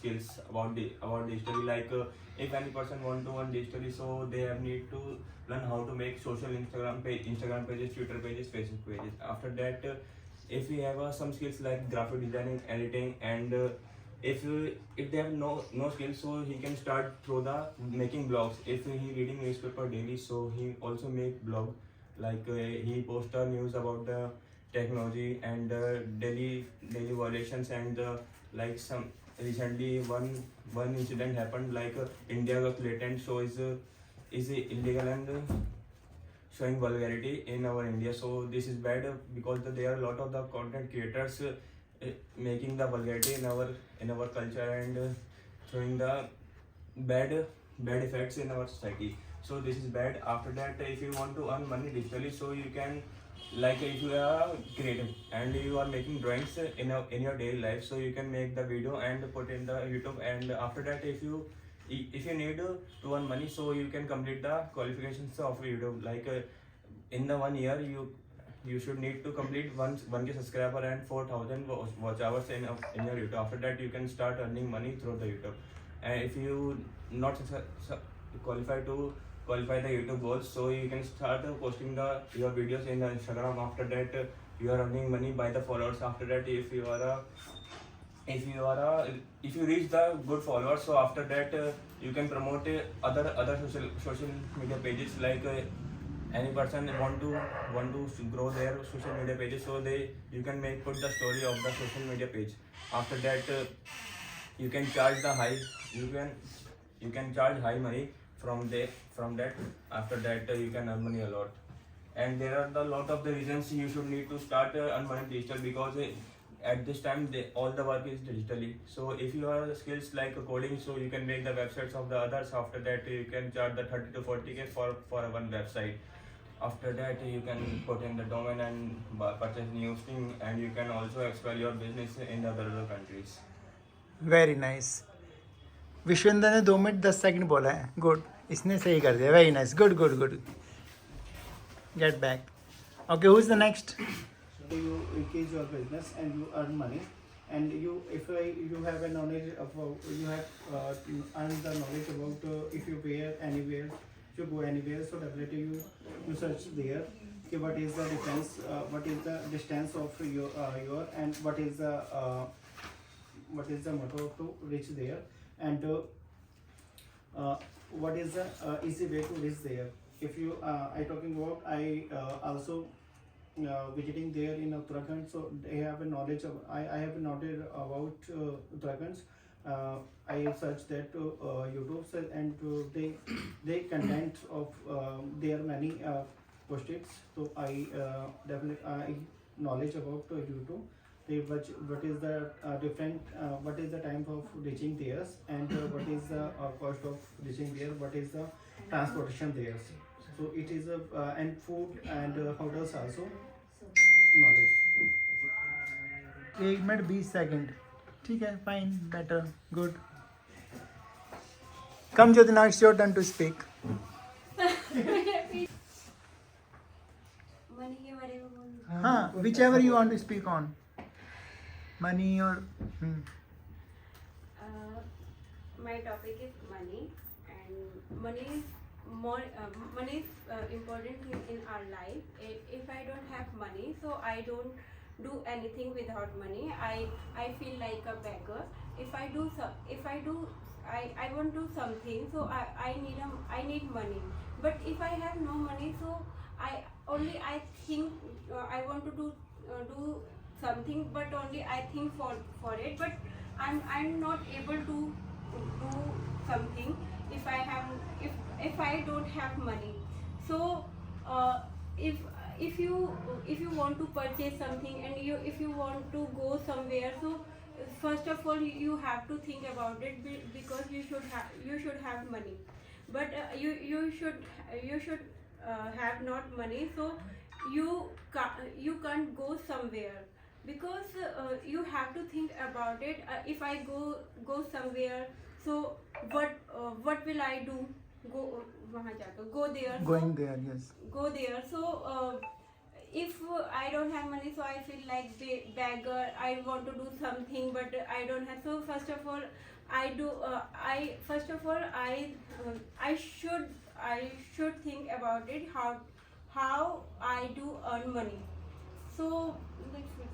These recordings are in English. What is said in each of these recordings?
skills about digitally. Like if any person want to learn digitally, so they have need to learn how to make social Instagram pages, Twitter pages, Facebook pages. After that, if we have some skills like graphic designing, editing, and if they have no skills, so he can start through the making blogs. If he reading newspaper daily, so he also make blog. Like he post news about the technology and daily violations, and like some recently one incident happened, like India got latent show is illegal and showing vulgarity in our India. So this is bad because there are a lot of the content creators making the vulgarity in our culture and showing the bad bad effects in our society. So this is bad. After that, if you want to earn money digitally, so you can, like if you are creative and you are making drawings in your daily life, so you can make the video and put in the YouTube. And after that, if you need to earn money, so you can complete the qualifications of YouTube. Like in the 1 year, you should need to complete 1K subscriber and 4,000 watch hours in your YouTube. After that, you can start earning money through the YouTube. And if you not qualify the YouTube goals, so you can start posting your videos in the Instagram. After that, you are earning money by the followers. After that, if you reach the good followers, so after that you can promote other social media pages. Like any person want to grow their social media pages, so you can put the story of the social media page. After that, you can charge the high you can charge high money from that. After that, you can earn money a lot. And there are the lot of the reasons you should need to start earn money digital, because at this time all the work is digitally. So if you have skills like coding, so you can make the websites of the others. After that, you can charge the 30 to 40K for one website. After that, you can put in the domain and purchase new thing, and you can also expand your business in other countries. Very nice. Vishvendra ने 2 minute 10 second बोला है. Good. इसने सही कर दिया. Very nice. Good good good. Get back. Okay, who is the next? So you increase your business and you earn money, and you have a knowledge about, you have earned the knowledge about if you wear anywhere, if you go anywhere, so definitely you search there. Okay, what is the difference? What is the distance of your and what is the motto to reach there, and what is the easy way to reach there? If you I talking about, I also visiting there in Uttarakhand, so they have a knowledge of, I have a knowledge about Uttarakhand. I search that YouTube, so, and they content of there are many post-its, so I definitely knowledge about YouTube. What is the different what is the time of reaching there, and what is the cost of reaching there, what is the transportation there. So it is and food and hotels also knowledge. 1 minute 20 second. ठीक है, fine, better, good. Come Jyoti, now it's your turn to speak. Money के बारे में बोल. हाँ, whichever you want to speak on money और My topic is money, and money is money is important thing in our life. If I don't have money, so I don't do anything without money. I feel like a beggar. If I want to do something, so I need money. But if I have no money, so I think I want to do something, but only I think for it, but I'm not able to do something if I don't have money. So if you want to purchase something, and if you want to go somewhere, so first of all you have to think about it, because you should have money. But you should have not money, so you can't go somewhere, because you have to think about it. If I go somewhere, so what will I do? वहाँ जाकर go there. Going there. Yes. Go there. So if I don't have money, so I feel like beggar. I want to do something, but I don't have. So first of all, I do. I first of all, I should think about it how I do earn money. So that's it.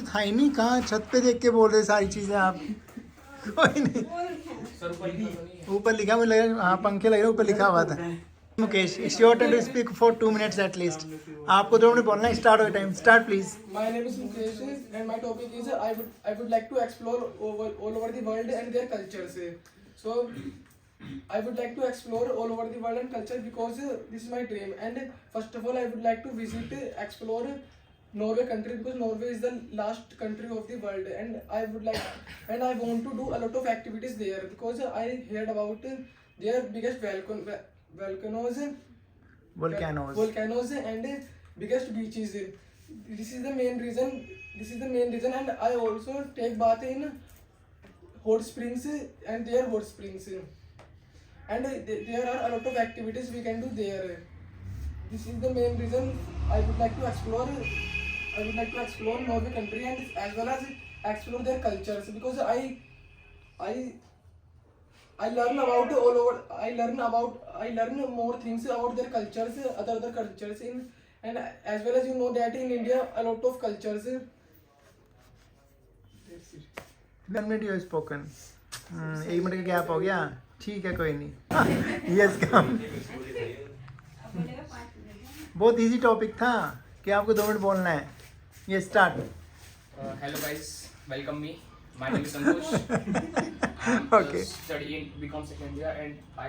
था ही नहीं, कहाँ छत पे देख के बोल रहे सारी चीजें आप? कोई नहीं, ऊपर लिखा, मुझे लगा हाँ पंखे लग रहे ऊपर लिखा हुआ था. Mukesh, it's your turn to speak for 2 minutes at least. आपको 2 मिनट बोलना है. स्टार्ट हो time. Start please. My name is Mukesh and my topic is I would like to explore all over the world and their cultures. So I would like to explore all over the world and culture because this is my dream. And first of all, I would like to explore Norway country because Norway is the last country of the world, and I want to do a lot of activities there because I heard about their biggest volcanoes and biggest beaches. This is the main reason, and I also take bath in hot springs and their hot springs, and there are a lot of activities we can do there. This is the main reason I would like to explore Norway country and as well as explore their cultures because I learn about all over. I learn more things about their cultures, other cultures and as well as you know that in India a lot of cultures. That's it. 1 minute you have spoken. 1 minute का gap हो गया. ठीक है, कोई नहीं. Yes come. बहुत easy topic था कि आपको 2 मिनट बोलना है. ये start. Hello guys, welcome me. My name is Ankush. I'm Okay. studying BCom second year, and I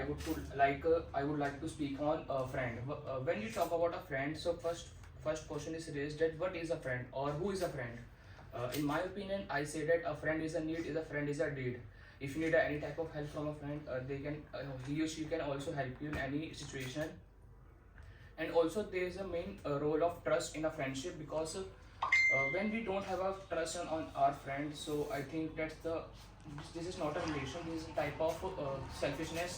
would like to speak on a friend. When you talk about a friend, so first question is raised that what is a friend or who is a friend? In my opinion, I say that a friend is a need, a friend is a deed. If you need any type of help from a friend, he or she can also help you in any situation. And also there is a main role of trust in a friendship because when we don't have a trust on our friend, so I think this is not a relation, this is a type of selfishness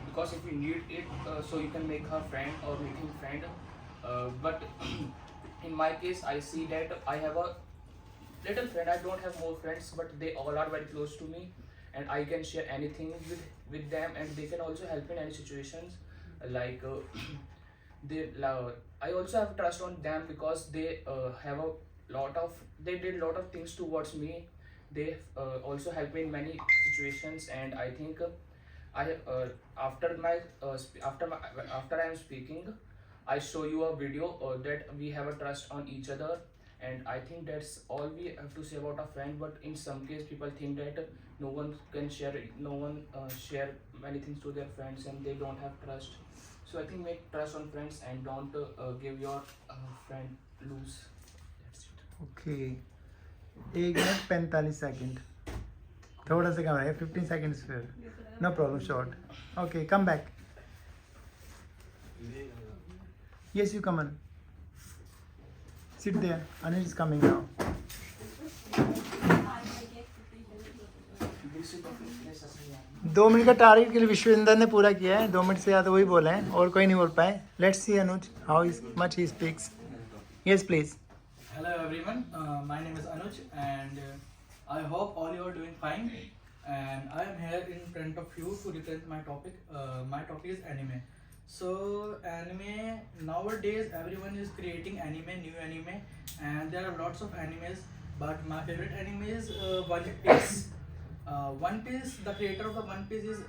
because if you need it, so you can make her friend or make him friend, but in my case I see that I have a little friend. I don't have more friends, but they all are very close to me and I can share anything with them, and they can also help in any situations like I also have trust on them because they did a lot of things towards me. They also help me in many situations, and I think after I am speaking, I show you a video that we have a trust on each other, and I think that's all we have to say about a friend. But in some case, people think that no one share many things to their friends, and they don't have trust. So I think make trust on friends and don't give your friend lose. That's it. Okay. 1 minute 45 second. थोड़ा सा कम है. 15 seconds फिर. No problem. Short. Okay, come back. Yes, you come on. Sit there. Anuj is coming now. This is the fitness as well. 2 minute का target के लिए विश्वेंद्र ने पूरा किया है. 2 मिनट से ज़्यादा वही बोले हैं और कोई नहीं बोल पाए. Let's see Anuj how much he speaks. Yes please. Hello everyone, my name is Anuj and I hope all you are doing fine, and I am here in front of you to represent my topic. My topic is anime. So anime, nowadays everyone is creating anime, new anime, and there are lots of animes, but my favorite anime is One Piece. One Piece, the creator of the One Piece is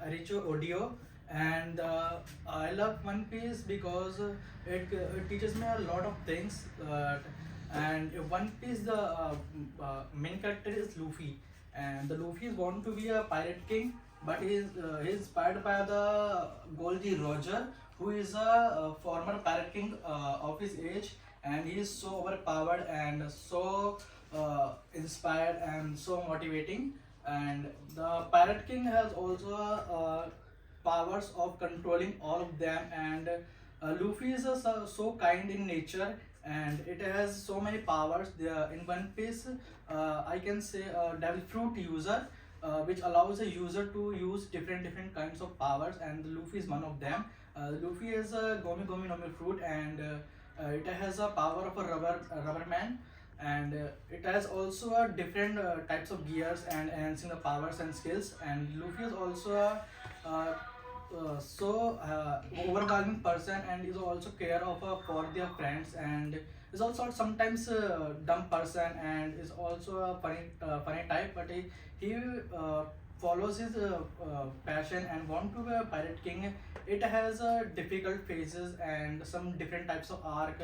Aricho Odio, and I love One Piece because it teaches me a lot of things. And in One Piece, the main character is Luffy, and the Luffy is born to be a pirate king, but he is inspired by the Goldie Roger, who is a former pirate king of his age, and he is so overpowered and so inspired and so motivating. And the pirate king has also powers of controlling all of them, and Luffy is so kind in nature, and it has so many powers. In One Piece, I can say Devil Fruit user, which allows a user to use different kinds of powers, and Luffy is one of them. Luffy is a Gomi Gomi no Mi fruit, and it has a power of a rubber man. and it has also a different types of gears and enhancing the powers and skills. And Luffy is also a overwhelming person and is also care of for their friends, and is also sometimes a dumb person and is also a funny type, but he follows his passion and want to be a pirate king. It has difficult phases and some different types of arc,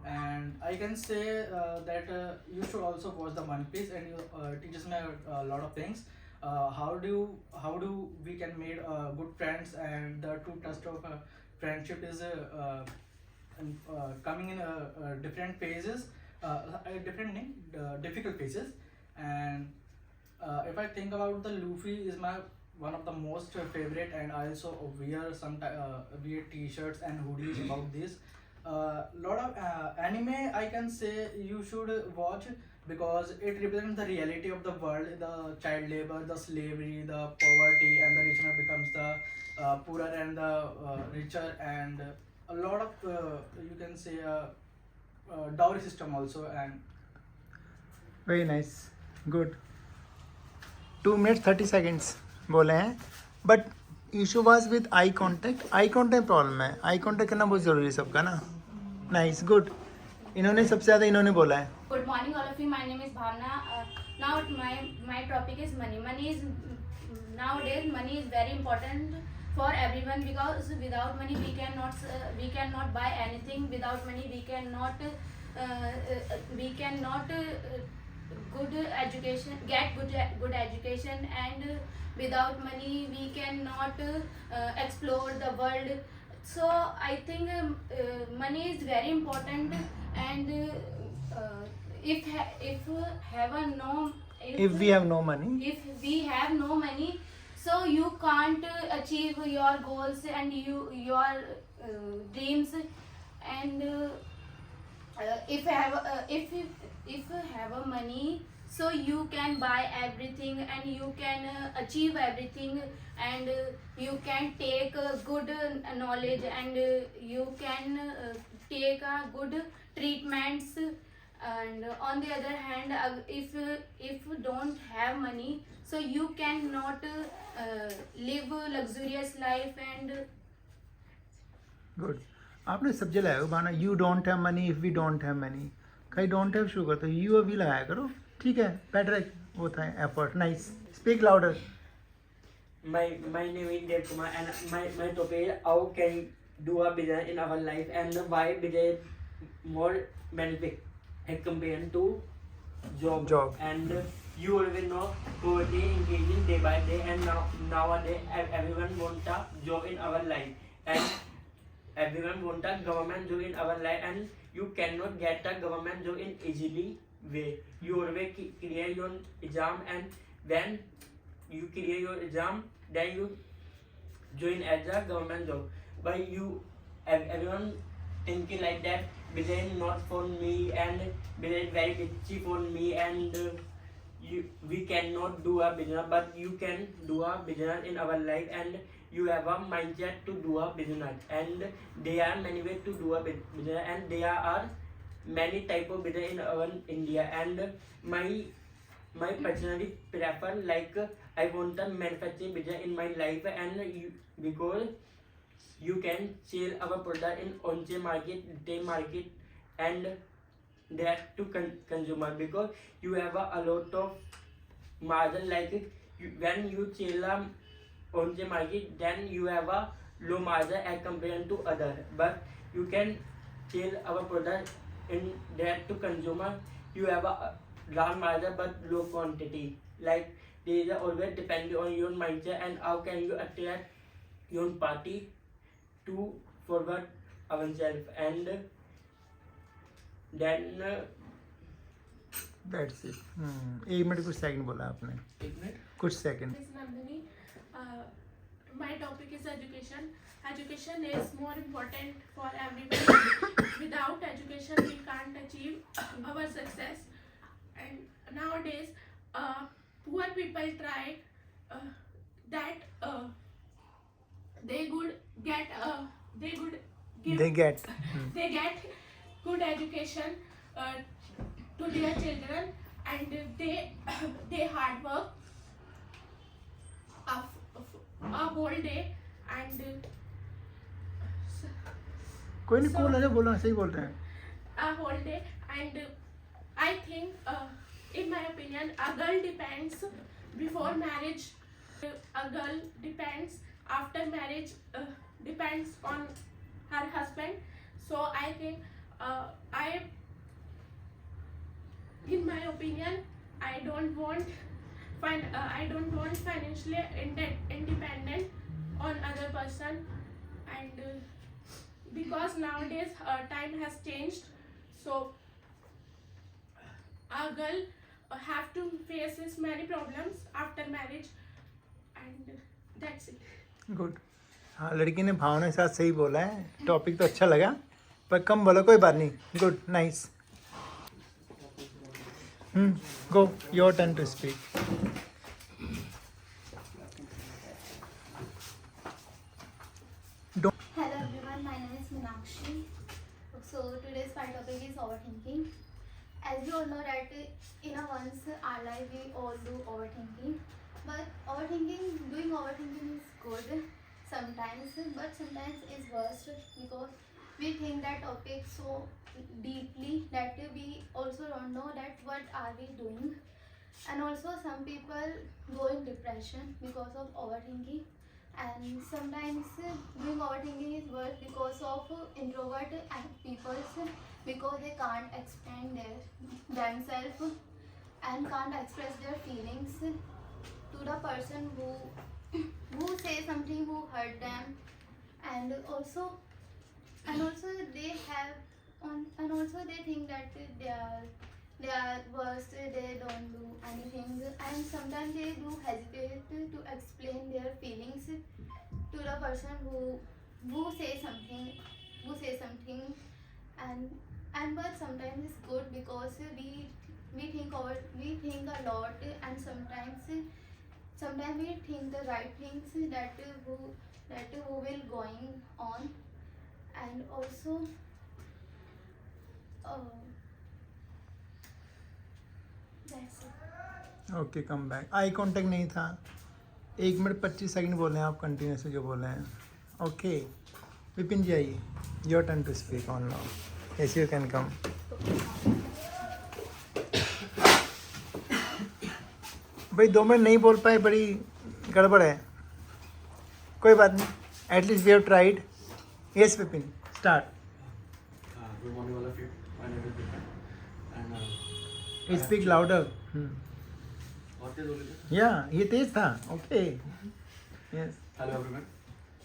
and I can say that you should also watch the One Piece, and it teaches me a lot of things. How do we can make good friends, and the true test of friendship is coming in different phases, difficult phases. And if I think about the Luffy is my one of the most favorite, and I also wear wear t-shirts and hoodies about this. Lot of anime I can say you should watch, because it represents the reality of the world, the child labor, the slavery, the poverty, and the richer becomes the poorer and the richer, and a lot of you can say dowry system also. And very nice, good. 2 minutes 30 seconds बोले हैं, but issue was with eye contact problem है. Eye contact करना बहुत ज़रूरी है सबका ना. Nice, good. इन्होंने सबसे ज़्यादा इन्होंने बोला है. Good morning, all of you. My name is Bhavna. Now my topic is money. Nowadays money is very important for everyone, because without money we cannot buy anything. Without money we cannot good education, get good education, and without money we cannot explore the world. So I think money is very important, and if If we have no money, if we have no money, so you can't achieve your goals and your dreams. And if have a money, so you can buy everything, and you can achieve everything, and you can take good knowledge, and you can take good treatments. And on the other hand, if you don't have money, so you cannot live a luxurious life. And good. आपने subject लगाया बाना, you don't have money if we don't have money. कहीं don't have शुरू करते you अभी लगाया करो, ठीक है. बेटर वो था effort. Nice. Speak louder. My name is Dev Kumar, and my topic is how can do a business in our life, and why business more benefit as compared to job. And you already know poverty increasing day by day, and nowadays everyone want a job in our life, and everyone want a government job in our life, and you cannot get a government job in easily way. You always clear your exam, and when you clear your exam, then you join as a government job. But everyone thinking like that, business not for me, and business very risky for me, and we cannot do a business. But you can do a business in our life, and you have a mindset to do a business. And there are many ways to do a business, and there are many type of business in our India. And my personally prefer, like I want a manufacturing business in my life, and because you can sell our product in on-chain market, retail market, and that to consumer, because you have a lot of margin. Like when you sell on-chain market, then you have a low margin as compared to other. But you can sell our product in that to consumer, you have a large margin but low quantity. Like they are always depending on your mindset, and how can you attract your party to forward ourselves. And then that's it. 1 minute कुछ second बोला आपने. 1 minute. कुछ second. This is Nandini. My topic is education. Education is more important for everyone. Without education, we can't achieve our success. And nowadays, poor people try that they get good education to their children, and they hard work a whole day, and कोई नहीं, cool है, बोलो, सही बोल रहे हैं. a whole day. And I think, in my opinion, a girl depends before marriage, a girl depends after marriage, depends on her husband. So I think, in my opinion, I don't want financially independent on other person, and because nowadays time has changed, so a girl have to faces many problems after marriage, and that's it. Good. हाँ, लड़की ने भावना के साथ सही बोला है. Topic तो अच्छा लगा, पर कम बोलो, कोई बात नहीं. Good, nice. Go, your turn to speak. Hello everyone, my name is Meenakshi. So today's my topic is overthinking. As you all know that in a once our life we all do overthinking. But doing overthinking is good sometimes, but sometimes it's worse because we think that topic so deeply that we also don't know that what are we doing. And also some people go in depression because of overthinking. And sometimes doing overthinking is worse because of introvert people, because they can't explain themselves and can't express their feelings to the person who say something who hurt them. And also they have and also they think that they are worse, they don't do anything, and sometimes they do hesitate to explain their feelings to the person who say something. And but sometimes it's good because we think a lot, and sometimes we think the right things that who will going on. And also that's it. Okay, come back. Eye contact नहीं था. 1 minute 25 second बोल रहे हैं आप continuous जो बोल रहे हैं. ओके, विपिन जी आइए. Your turn to speak on now. Yes, you can come. भाई 2 मिनट नहीं बोल पाए, बड़ी गड़बड़ है. कोई बात नहीं, at least we have tried. Yes Vipin, start. Good morning all of you. My name is Vipan. And speak louder. what is all this? या, ये तेज था. Okay. Yes. Hello everyone.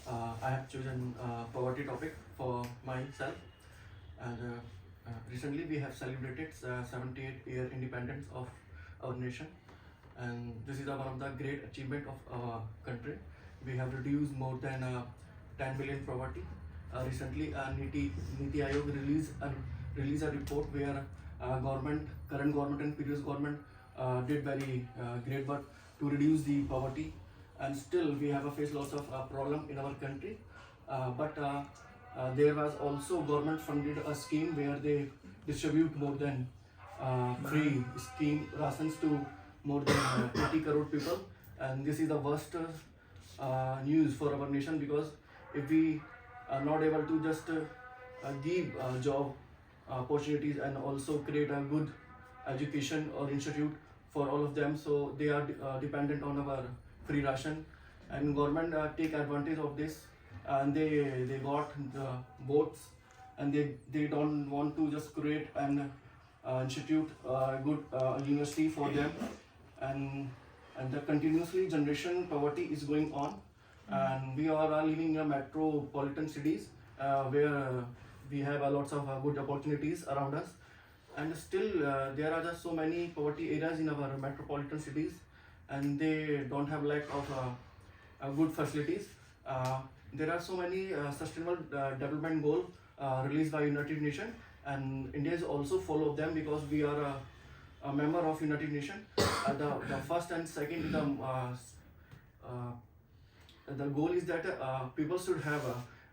I have chosen poverty topic for myself, and recently we have celebrated 78th year independence of our nation, and this is one of the great achievement of our country. We have reduced more than 10 million poverty. Recently, Niti Aayog released a report where current government and previous government did very great work to reduce the poverty, and still we have faced lots of problem in our country. But there was also government funded a scheme where they distribute more than free scheme rations to more than 80 crore people, and this is the worst news for our nation, because if we are not able to just give job opportunities and also create a good education or institute for all of them, so they are dependent on our free ration, and government take advantage of this, and they got the votes, and they don't want to just create an institute, good university for them, and the continuously generation poverty is going on. And we are living in a metropolitan cities where we have lots of good opportunities around us, and still there are just so many poverty areas in our metropolitan cities, and they don't have lack of good facilities. There are so many sustainable development goals released by United Nations, and India is also follow them because we are a member of United Nations. The first and second the goal is that people should have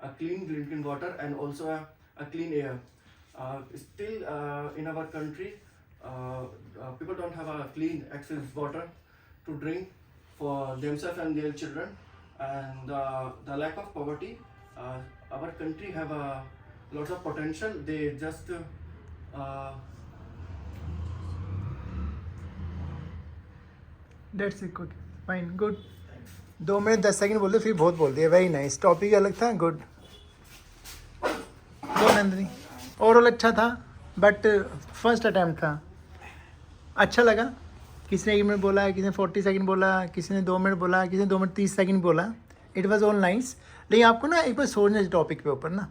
a clean drinking water and also a clean air. Still in our country people don't have a clean access water to drink for themselves and their children, and the lack of poverty. Our country have lots of potential. They just that's it, fine, good. 2 minute 10 second बोल दो, फिर बहुत बोल दिया. Very nice. Topic अलग था, good. दो Nandini. Overall अच्छा था, बट फर्स्ट अटैम्प्ट था. अच्छा लगा. किसी ने 1 मिनट बोला, किसी ने 40 सेकंड बोला, किसी ने 2 मिनट बोला, किसी ने 2 मिनट 30 सेकंड बोला. It was all nice. लेकिन आपको ना एक बार सोचना है टॉपिक पे ऊपर ना,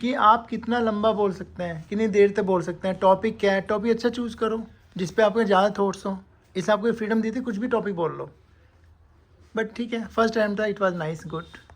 कि आप कितना लंबा बोल सकते हैं, कितनी देर तक बोल सकते हैं. टॉपिक क्या है, टॉपिक अच्छा चूज़ करो जिस पे आपके ज़्यादा थॉट्स हो. इससे आपको फ्रीडम दी थी, कुछ भी टॉपिक बोल लो. बट ठीक है, फर्स्ट टाइम था, इट वाज नाइस, गुड.